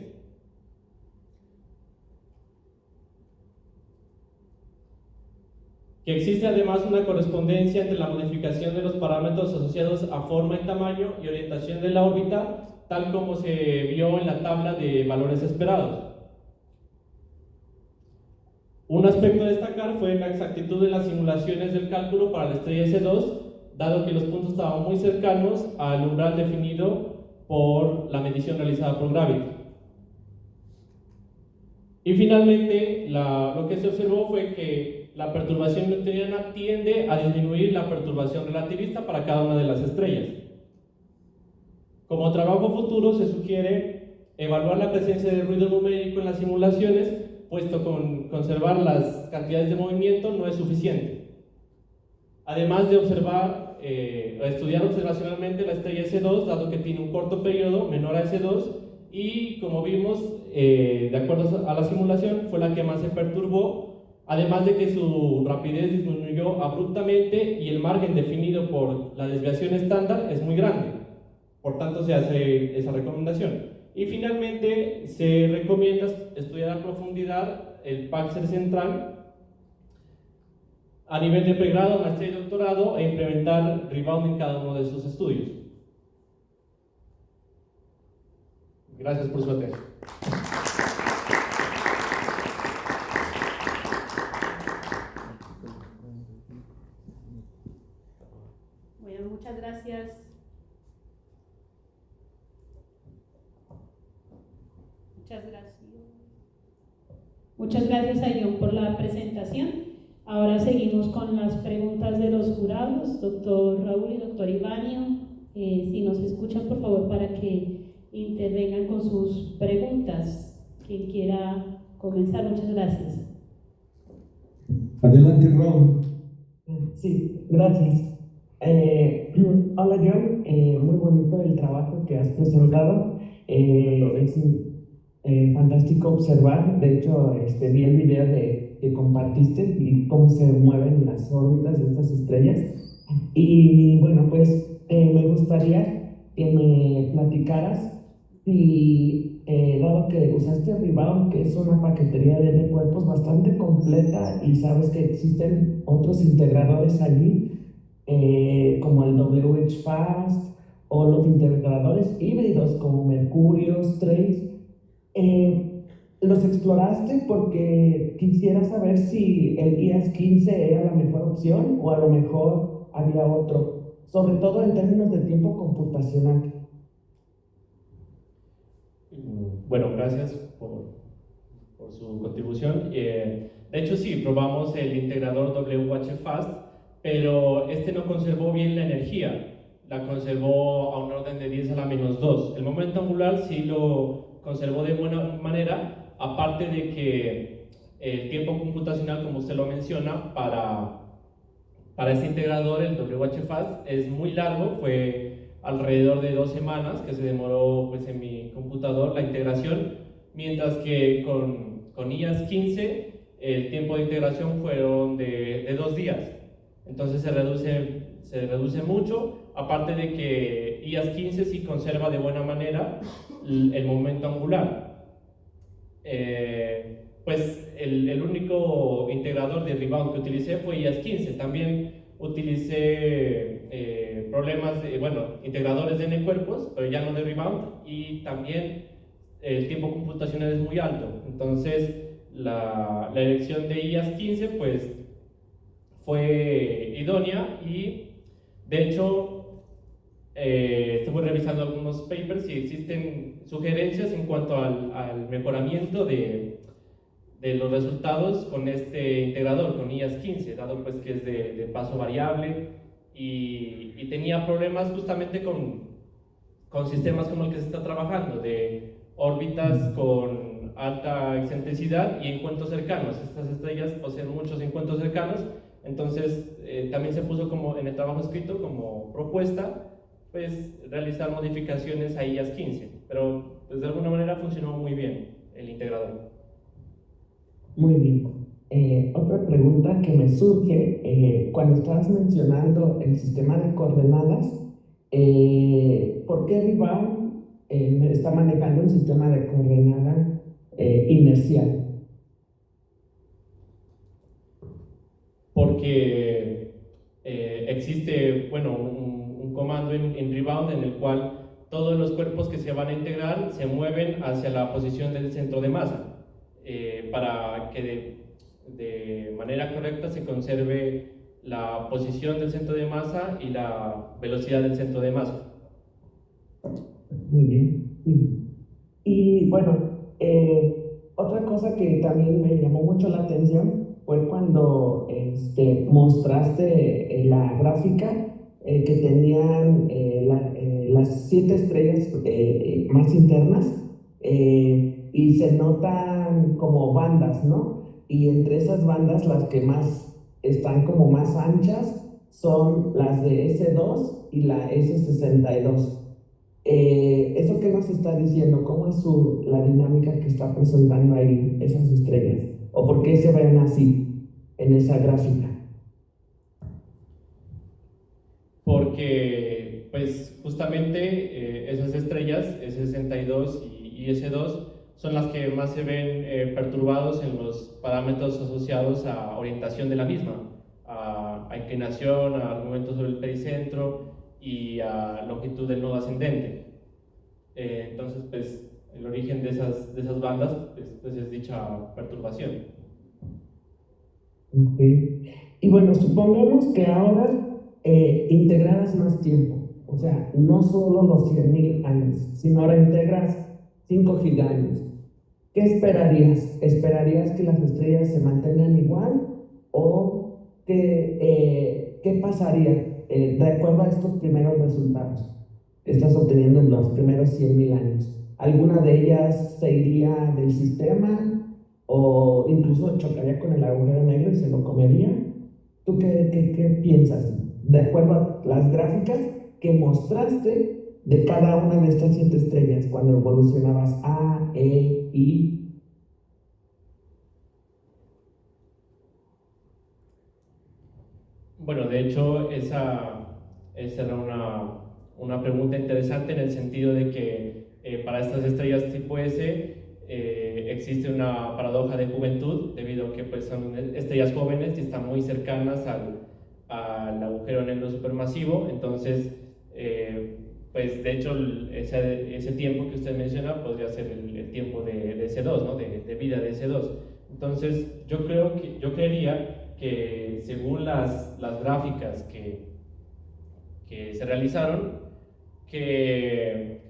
Que existe además una correspondencia entre la modificación de los parámetros asociados a forma y tamaño y orientación de la órbita, tal como se vio en la tabla de valores esperados. Un aspecto a destacar fue la exactitud de las simulaciones del cálculo para la estrella S2, dado que los puntos estaban muy cercanos al umbral definido por la medición realizada por Gravity. Y finalmente, lo que se observó fue que la perturbación newtoniana tiende a disminuir la perturbación relativista para cada una de las estrellas. Como trabajo futuro se sugiere evaluar la presencia de ruido numérico en las simulaciones, puesto que conservar las cantidades de movimiento no es suficiente. Además de estudiar observacionalmente la estrella S2, dado que tiene un corto periodo menor a S2, y como vimos, de acuerdo a la simulación, fue la que más se perturbó, además de que su rapidez disminuyó abruptamente y el margen definido por la desviación estándar es muy grande. Por tanto, se hace esa recomendación. Y finalmente, se recomienda estudiar a profundidad el PACSER central a nivel de pregrado, maestría y doctorado e implementar rebound en cada uno de sus estudios. Gracias por su atención. Bueno, muchas gracias. Muchas gracias a John por la presentación. Ahora seguimos con las preguntas de los jurados, doctor Raúl y doctor Ivanio. Si nos escuchan, por favor, para que intervengan con sus preguntas. Quien quiera comenzar, muchas gracias. Adelante, Raúl. Sí, gracias. Hola, John. Muy bonito el trabajo que has presentado. Es fantástico observar. De hecho, vi el video que compartiste y cómo se mueven las órbitas de estas estrellas. Y bueno, pues me gustaría que me platicaras si, dado que usaste Rebound, que es una paquetería de cuerpos bastante completa y sabes que existen otros integradores allí, como el WH-Fast o los integradores híbridos como Mercurio, Trace, ¿los exploraste? Porque quisiera saber si el IAS-15 era la mejor opción o a lo mejor había otro, sobre todo en términos de tiempo computacional. Bueno, gracias por su contribución. De hecho, sí, probamos el integrador WH-Fast, pero este no conservó bien la energía, la conservó a un orden de 10 a la menos 2. El momento angular sí lo conservó de buena manera, aparte de que el tiempo computacional, como usted lo menciona, para este integrador, el WH-Fast, es muy largo, fue alrededor de 2 semanas que se demoró pues, en mi computador la integración, mientras que con IAS-15 el tiempo de integración fueron de 2 días. Entonces se reduce mucho, aparte de que IAS-15 sí conserva de buena manera el momento angular. Pues el único integrador de rebound que utilicé fue IAS-15. También utilicé integradores de n-cuerpos, pero ya no de rebound, y también el tiempo computacional es muy alto. Entonces la elección de IAS-15 pues fue idónea, y de hecho estuve revisando algunos papers y existen sugerencias en cuanto al mejoramiento de los resultados con este integrador, con IAS-15, dado pues que es de paso variable y tenía problemas justamente con sistemas como el que se está trabajando, de órbitas con alta excentricidad y encuentros cercanos. Estas estrellas poseen muchos encuentros cercanos, entonces también se puso como en el trabajo escrito como propuesta pues realizar modificaciones a IAS-15, pero pues, de alguna manera funcionó muy bien el integrador. Muy bien. Otra pregunta que me surge, cuando estabas mencionando el sistema de coordenadas, ¿por qué Rebound está manejando un sistema de coordenada inercial? Porque existe, bueno, un comando en Rebound en el cual todos los cuerpos que se van a integrar se mueven hacia la posición del centro de masa, para que de manera correcta se conserve la posición del centro de masa y la velocidad del centro de masa. Muy bien. Sí. Y bueno, otra cosa que también me llamó mucho la atención fue cuando mostraste la gráfica que tenían las 7 estrellas más internas, y se notan como bandas, ¿no? Y entre esas bandas las que más están como más anchas son las de S2 y la S62. ¿Eso qué nos está diciendo? ¿Cómo es la dinámica que está presentando ahí esas estrellas? ¿O por qué se ven así en esa gráfica? Porque pues justamente esas estrellas, S62 y S2, son las que más se ven perturbados en los parámetros asociados a orientación de la misma, a inclinación, a argumentos sobre el pericentro y a longitud del nodo ascendente. Entonces, pues el origen de esas bandas pues es dicha perturbación. Ok. Y bueno, supongamos que ahora integraras más tiempo, o sea, no solo los 100.000 años, sino ahora integras 5 gigaños. ¿Qué esperarías? ¿Esperarías que las estrellas se mantengan igual o qué pasaría de acuerdo a estos primeros resultados que estás obteniendo en los primeros 100.000 años? ¿Alguna de ellas se iría del sistema o incluso chocaría con el agujero negro y se lo comería? ¿Tú qué piensas? De acuerdo a las gráficas que mostraste de cada una de estas 7 estrellas cuando evolucionabas A, E, I. Bueno, de hecho, esa era una pregunta interesante en el sentido de que para estas estrellas tipo S existe una paradoja de juventud, debido a que pues, son estrellas jóvenes y están muy cercanas al agujero negro supermasivo. Entonces, pues de hecho, ese tiempo que usted menciona podría ser el tiempo de S2, ¿no? de vida de S2. Entonces, yo creería que según las gráficas que se realizaron, que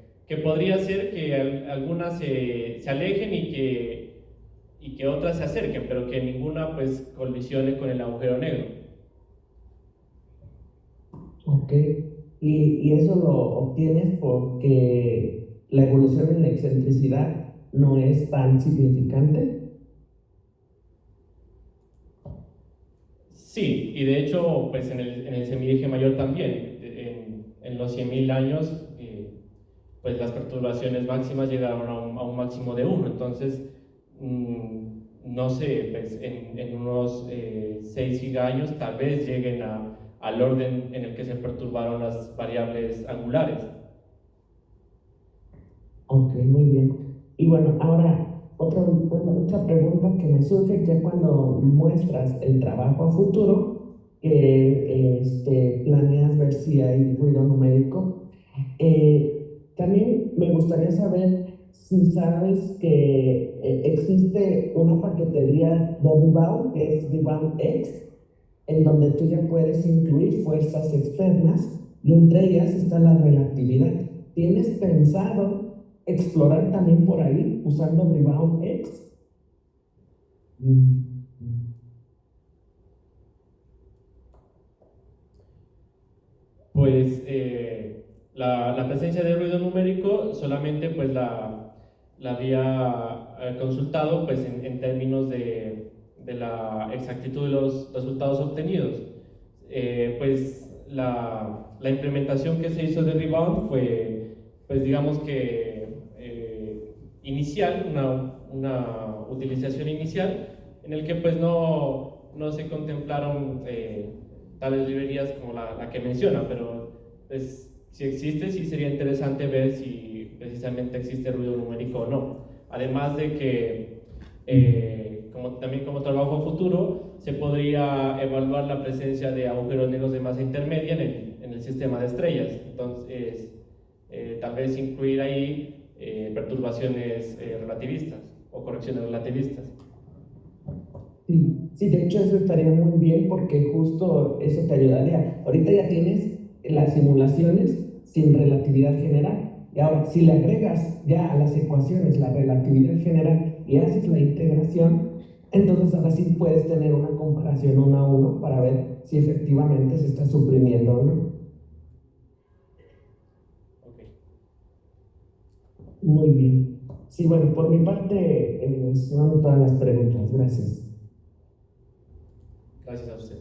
podría ser que algunas se alejen y que otras se acerquen, pero que ninguna pues colisione con el agujero negro. Ok. Y eso lo obtienes porque la evolución en la excentricidad no es tan significante. Sí, y de hecho, pues en el semieje mayor también, en los 100.000 años, pues las perturbaciones máximas llegaron a un máximo de 1. Entonces, no sé, pues en unos 6 gigaños tal vez lleguen al orden en el que se perturbaron las variables angulares. Ok, muy bien. Y bueno, ahora otra pregunta que me surge ya cuando muestras el trabajo a futuro, que planeas ver si hay ruido numérico. También me gustaría saber si sabes que existe una paquetería de Rebound, que es Rebound X, en donde tú ya puedes incluir fuerzas externas y entre ellas está la relatividad. ¿Tienes pensado explorar también por ahí usando Rebound X? Pues la presencia de ruido numérico solamente pues la había consultado pues en términos de la exactitud de los resultados obtenidos. Pues la implementación que se hizo de Rebound fue pues digamos que inicial, una utilización inicial, en el que pues no se contemplaron tales librerías como la que menciona, pero pues, si existe, sí sería interesante ver si precisamente existe ruido numérico o no. Además de que, también como trabajo futuro, se podría evaluar la presencia de agujeros negros de masa intermedia en el sistema de estrellas. Entonces, tal vez incluir ahí perturbaciones relativistas o correcciones relativistas. Sí, sí, de hecho eso estaría muy bien porque justo eso te ayudaría. Ahorita ya tienes las simulaciones sin relatividad general. Y ahora, si le agregas ya a las ecuaciones la relatividad general y haces la integración, entonces ahora sí puedes tener una comparación uno a uno para ver si efectivamente se está suprimiendo o no. Okay. Muy bien. Sí, bueno, por mi parte, son todas las preguntas. Gracias. Gracias a usted.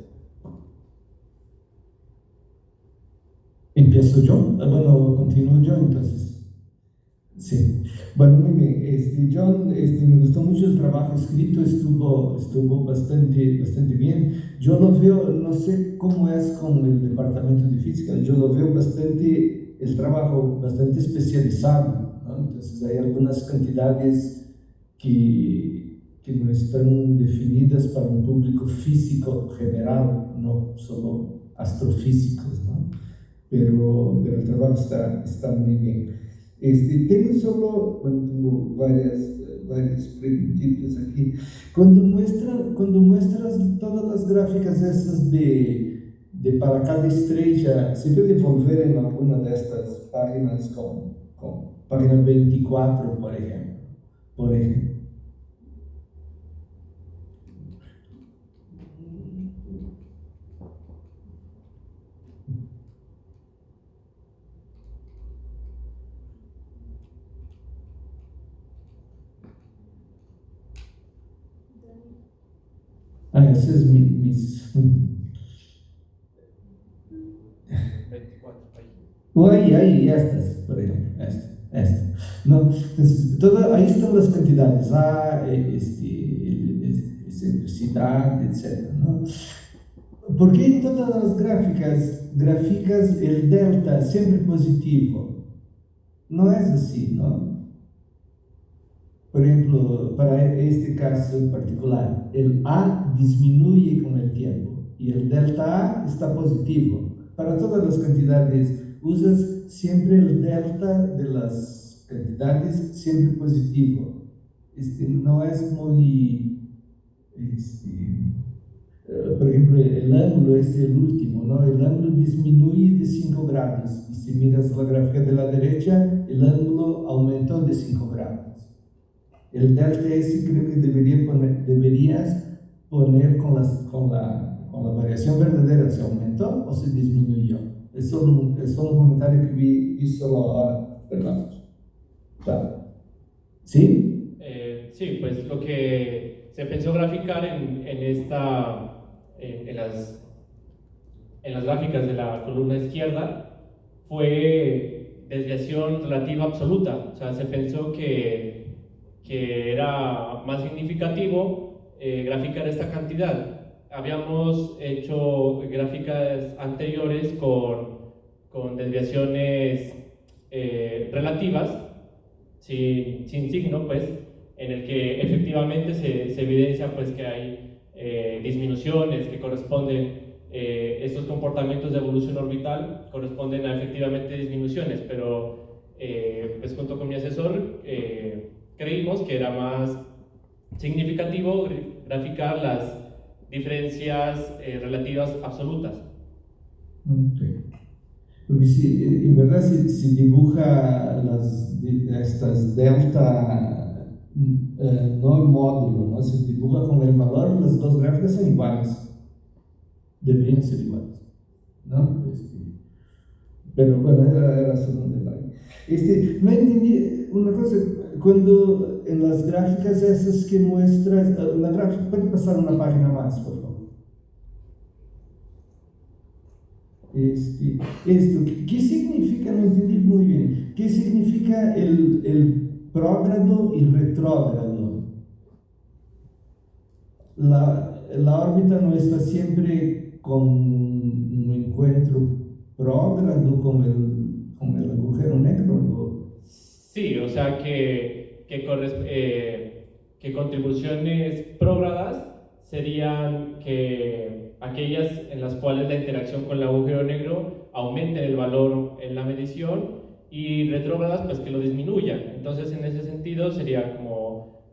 ¿Empiezo yo? Bueno, continúo yo entonces. Sí. Bueno, muy bien. John, me gustó mucho el trabajo escrito, estuvo bastante bien. Yo lo veo, no sé cómo es con el departamento de física, yo lo veo el trabajo bastante especializado, ¿no? Entonces hay algunas cantidades que no están definidas para un público físico general, no solo astrofísicos, ¿no? Pero el trabajo está muy bien. Tengo varias preguntitas aquí. Cuando muestras todas las gráficas esas de para cada estrella, ¿se puede volver en alguna de estas páginas con página 24, por ejemplo? Por ejemplo. Ese es mis... 24, ahí. Ahí, estas, por ejemplo, esta. No, entonces, ahí están las cantidades, excentricidad, etc. ¿No? ¿Por qué en todas las gráficas el delta siempre positivo? No es así, ¿no? Por ejemplo, para este caso en particular, el A disminuye con el tiempo y el delta A está positivo. Para todas las cantidades, usas siempre el delta de las cantidades siempre positivo. No es muy... por ejemplo, el ángulo es el último, ¿no? El ángulo disminuye de 5 grados. Y si miras la gráfica de la derecha, el ángulo aumentó de 5 grados. El delta S creo que deberías poner con la variación verdadera, ¿se aumentó o se disminuyó? Es solo un comentario que vi solo ahora, ¿verdad? Claro. ¿Sí? Sí, pues lo que se pensó graficar en las gráficas de la columna izquierda fue desviación relativa absoluta. O sea, se pensó que era más significativo graficar esta cantidad. Habíamos hecho gráficas anteriores con desviaciones relativas, sin signo, pues, en el que efectivamente se evidencia pues, que hay disminuciones que corresponden, estos comportamientos de evolución orbital corresponden a efectivamente disminuciones, pero pues junto con mi asesor creímos que era más significativo graficar las diferencias relativas absolutas. Okay. Porque en verdad si dibuja estas delta, no el módulo, ¿no? Se dibuja con el valor, las dos gráficas son iguales. Deberían ser iguales, ¿no? Pero bueno, era solo un detalle. No entendí una cosa, cuando en las gráficas esas que muestras, la gráfica, puede pasar una página más, por favor. ¿Qué significa? No entendí muy bien. ¿Qué significa el prógrado y retrógrado? la órbita no está siempre con un encuentro prógrado con el agujero negro. Sí, o sea que contribuciones prógradas serían que aquellas en las cuales la interacción con el agujero negro aumenten el valor en la medición y retrógradas pues que lo disminuyan. Entonces en ese sentido sería como...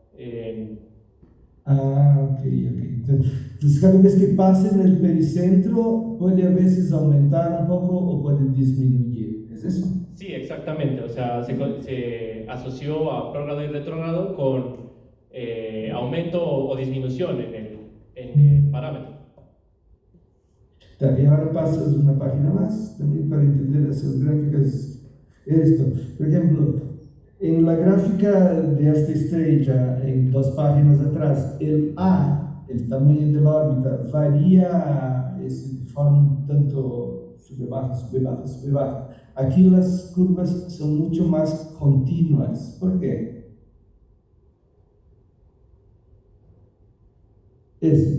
Ok. Entonces, cada vez que pase en el pericentro, puede a veces aumentar un poco o puede disminuir. ¿Es eso? Sí, exactamente. O sea, se asoció a prógrado y retrógrado con aumento o disminución en el parámetro. Y ahora pasas una página más, también para entender esas gráficas. Esto, por ejemplo, en la gráfica de esta estrella, en 2 páginas atrás, el A, el tamaño de la órbita, varía de forma un tanto sube, baja, sube, baja, sube, baja. Aquí las curvas son mucho más continuas. ¿Por qué?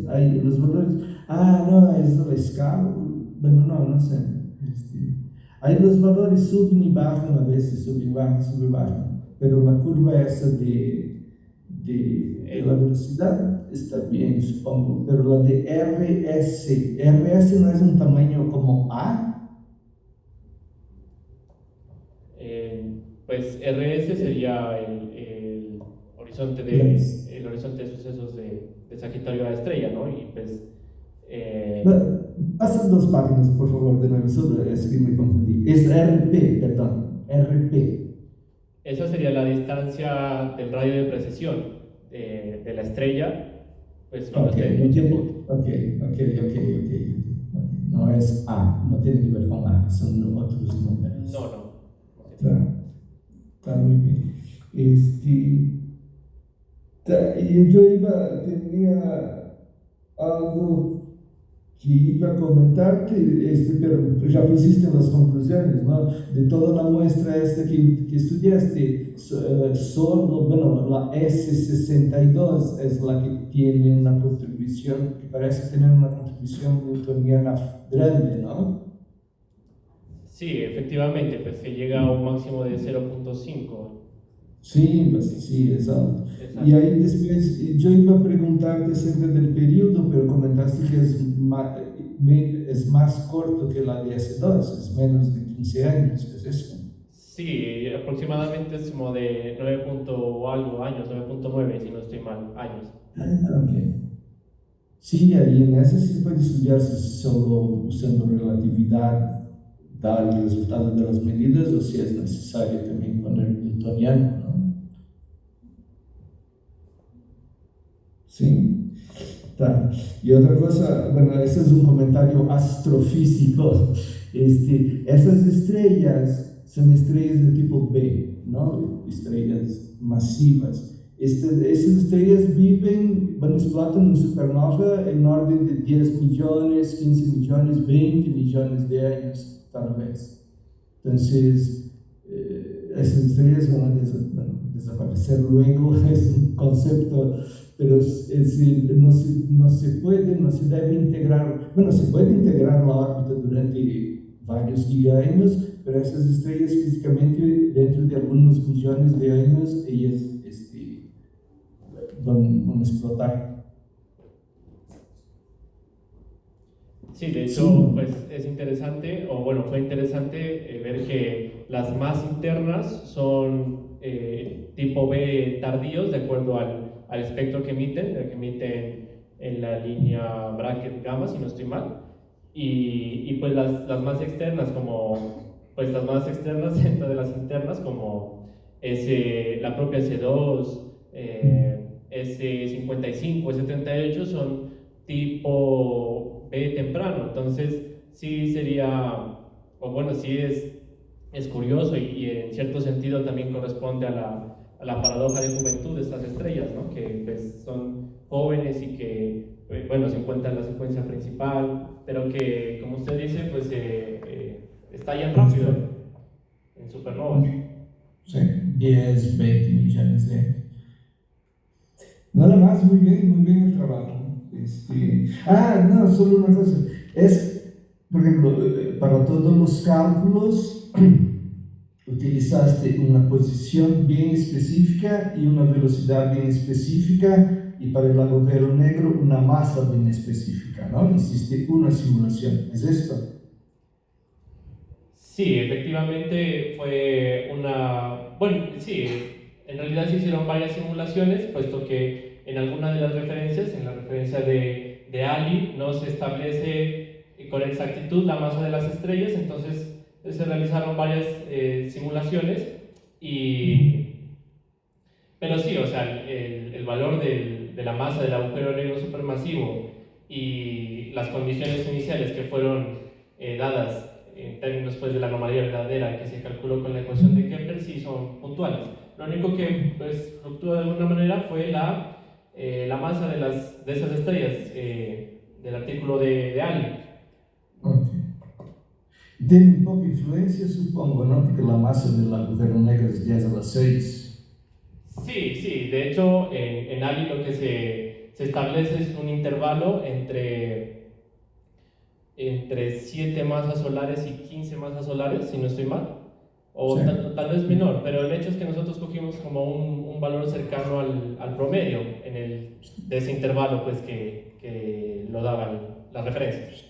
Ahí los valores. No, es la escala. Bueno, no sé. Ahí los valores suben y bajan a veces, suben y bajan. Pero la curva esa de la velocidad está bien, supongo. Pero la de RS no es un tamaño como A. Pues RS sería Yes. el horizonte de sucesos de Sagitario a la estrella, ¿no? Y pues... Pasa 2 páginas, por favor, de nuevo. Solo es que me confundí. Es RP, perdón. RP. Esa sería la distancia del radio de precesión de la estrella, pues cuando Ok, esté en no dicho tiene, punto. ok. No es A, no tiene que ver con A, son otros números. No. Está muy bien. Y yo tenía algo que iba a comentarte, pero ya pusiste las conclusiones, ¿no? De toda la muestra esta que estudiaste, solo, bueno, la S62 es la que tiene una contribución, que parece tener una contribución newtoniana grande, ¿no? Sí, efectivamente, pues que llega a un máximo de 0.5. Sí, pues, sí, exacto. Exacto. Y ahí después, yo iba a preguntarte acerca del periodo, pero comentaste que es más corto que la de S2, es menos de 15 años, ¿es eso? Sí, aproximadamente es como de 9 punto algo años, 9.9 si no estoy mal, años. Ok. Sí, ahí en ese sí puede estudiarse solo usando relatividad, dar el resultado de las medidas, o si es necesario también poner newtoniano, ¿no? Sí. Tá. Y otra cosa, bueno, ese es un comentario astrofísico. Esas estrellas son estrellas de tipo B, ¿no? Estrellas masivas. Esas estrellas explotan en supernova en orden de 10 millones, 15 millones, 20 millones de años, tal vez. Entonces, esas estrellas van a desaparecer luego, es un concepto, pero no se debe integrar, bueno, se puede integrar la órbita durante varios años, pero esas estrellas físicamente, dentro de algunos millones de años, ellas van a explotar. Sí, de Sí, hecho, ¿no? pues es interesante, o bueno, fue interesante ver que las más internas son tipo B tardíos, de acuerdo al espectro que emiten en la línea bracket gamma, si no estoy mal, y pues las más externas, pues las más externas dentro de las internas, como la propia S2, S55, S38, son tipo B temprano. Entonces sí sería, o bueno, sí es curioso y en cierto sentido también corresponde a la paradoja de juventud de estas estrellas, ¿no? Que pues, son jóvenes y que, bueno, se encuentran en la secuencia principal, pero que, como usted dice, pues estallan rápido en supernovas. Sí, 10, 20 millones de años. Nada más, muy bien el trabajo. No, solo una cosa. Es, por ejemplo, para todos los cálculos utilizaste una posición bien específica y una velocidad bien específica, y para el agujero negro una masa bien específica, ¿no? Hiciste una simulación, ¿es esto? Sí, efectivamente fue bueno, sí, en realidad se hicieron varias simulaciones, puesto que en alguna de las referencias, en la referencia de Ali, no se establece con exactitud la masa de las estrellas, entonces se realizaron varias simulaciones, pero sí, o sea, el valor de la masa del agujero negro supermasivo y las condiciones iniciales que fueron dadas en términos pues, de la anomalía verdadera que se calculó con la ecuación de Kepler sí son puntuales. Lo único que pues, fluctúa de alguna manera fue la masa de esas estrellas del artículo de Ali. Ok. Tiene un poca influencia, supongo, ¿no? Porque la masa del agujero negro es 10 a la 6. Sí, de hecho en Ali lo que se establece es un intervalo entre 7 masas solares y 15 masas solares, si no estoy mal, o Sí. tal vez menor, pero el hecho es que nosotros cogimos como un valor cercano al promedio de ese intervalo pues, que lo daban las referencias.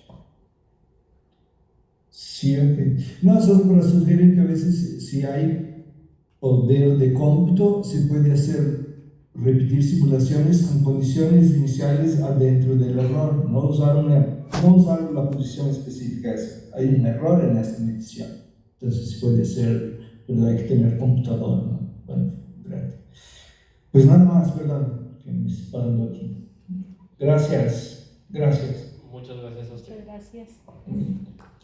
Sí, ok. No, solo para sugerir que a veces si hay poder de cómputo, se puede repetir simulaciones con condiciones iniciales adentro del error, no usar la posición específica. Hay un error en esta medición. Entonces puede ser, pero hay que tener computador, ¿no? Bueno, gracias. Pues nada más, perdón, que me estoy parando aquí. Gracias, gracias. Muchas gracias a usted. Muchas gracias.